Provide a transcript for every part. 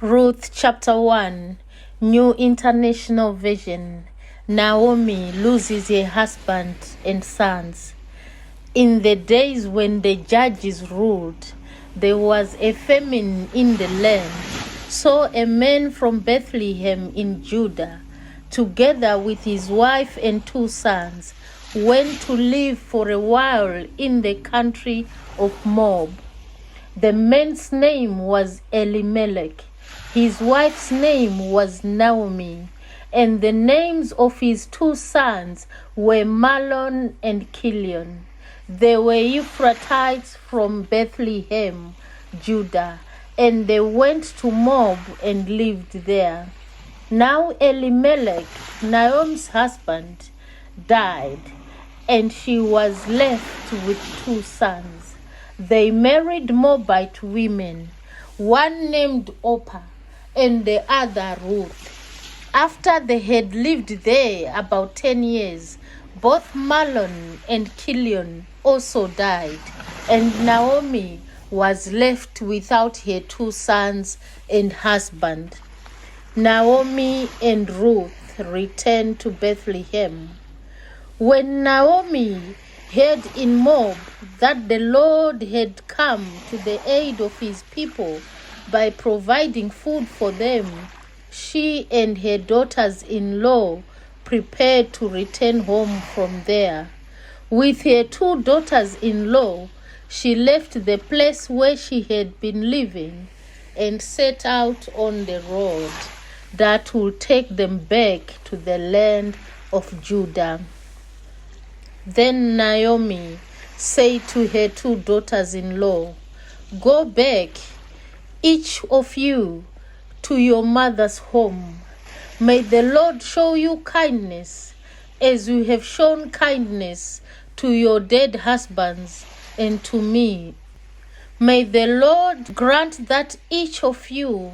Ruth chapter 1, New International Version. Naomi loses her husband and sons. In the days when the judges ruled, there was a famine in the land. So a man from Bethlehem in Judah, together with his wife and 2 sons, went to live for a while in the country of Moab. The man's name was Elimelech. His wife's name was Naomi, and the names of his 2 sons were Mahlon and Chilion. They were Ephrathites from Bethlehem, Judah, and they went to Moab and lived there. Now Elimelech, Naomi's husband, died, and she was left with 2 sons. They married Moabite women, one named Orpah and the other Ruth. After they had lived there about 10 years, both Mahlon and Chilion also died, and Naomi was left without her 2 sons and husband. Naomi and Ruth returned to Bethlehem. When Naomi heard in Moab that the Lord had come to the aid of his people by providing food for them, she and her daughters-in-law prepared to return home from there. With her 2 daughters-in-law, she left the place where she had been living and set out on the road that would take them back to the land of Judah. Then Naomi said to her 2 daughters-in-law, "Go back, each of you, to your mother's home. May the Lord show you kindness, as you have shown kindness to your dead husbands and to me. May the Lord grant that each of you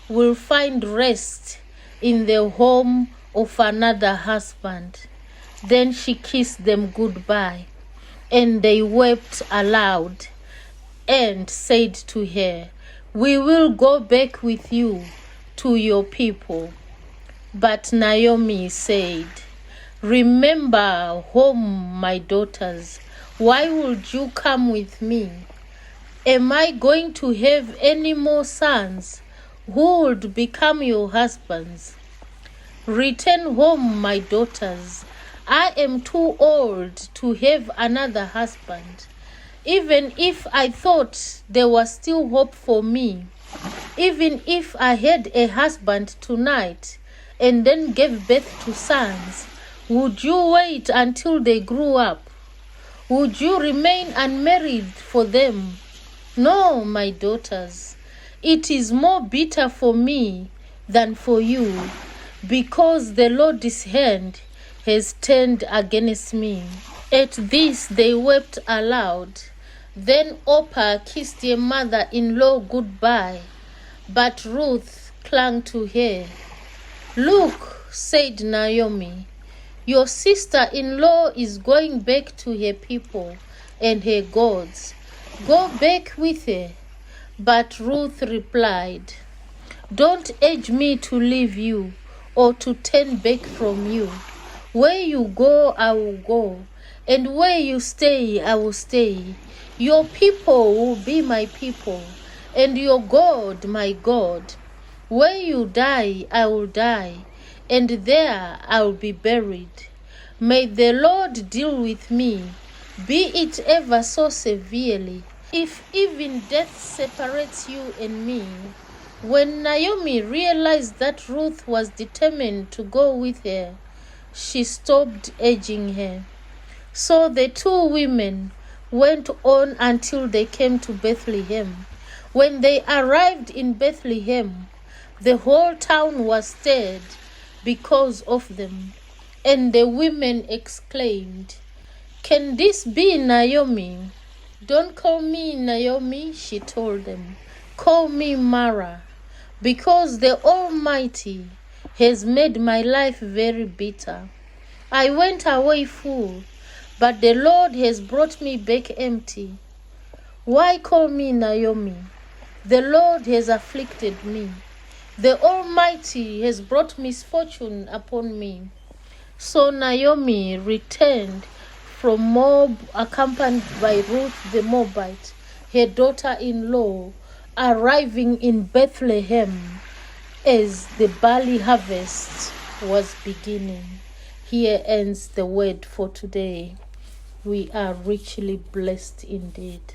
will find rest in the home of another husband." Then she kissed them goodbye, and they wept aloud and said to her, "We will go back with you to your people." But Naomi said, "Remember home, my daughters. Why would you come with me? Am I going to have any more sons who would become your husbands? Return home, my daughters. I am too old to have another husband. Even if I thought there was still hope for me, even if I had a husband tonight and then gave birth to sons, would you wait until they grew up? Would you remain unmarried for them? No, my daughters, it is more bitter for me than for you, because the Lord's hand has turned against me." At this they wept aloud. Then Orpah kissed her mother-in-law goodbye, but Ruth clung to her. "Look," said Naomi, "your sister-in-law is going back to her people and her gods. Go back with her." But Ruth replied, "Don't urge me to leave you or to turn back from you. Where you go, I will go, and where you stay, I will stay. Your people will be my people, and your God my God. Where you die, I will die, and there I will be buried. May the Lord deal with me, be it ever so severely, if even death separates you and me." When Naomi realized that Ruth was determined to go with her, she stopped urging her. So the 2 women went on until they came to Bethlehem. When they arrived in Bethlehem, the whole town was stirred because of them, and the women exclaimed, "Can this be Naomi?" "Don't call me Naomi," she told them. "Call me Mara, because the Almighty has made my life very bitter. I went away full, but the Lord has brought me back empty. Why call me Naomi? The Lord has afflicted me. The Almighty has brought misfortune upon me. So Naomi returned from Moab, accompanied by Ruth the Moabite, her daughter-in-law, arriving in Bethlehem as the barley harvest was beginning. Here ends the word for today. We are richly blessed indeed.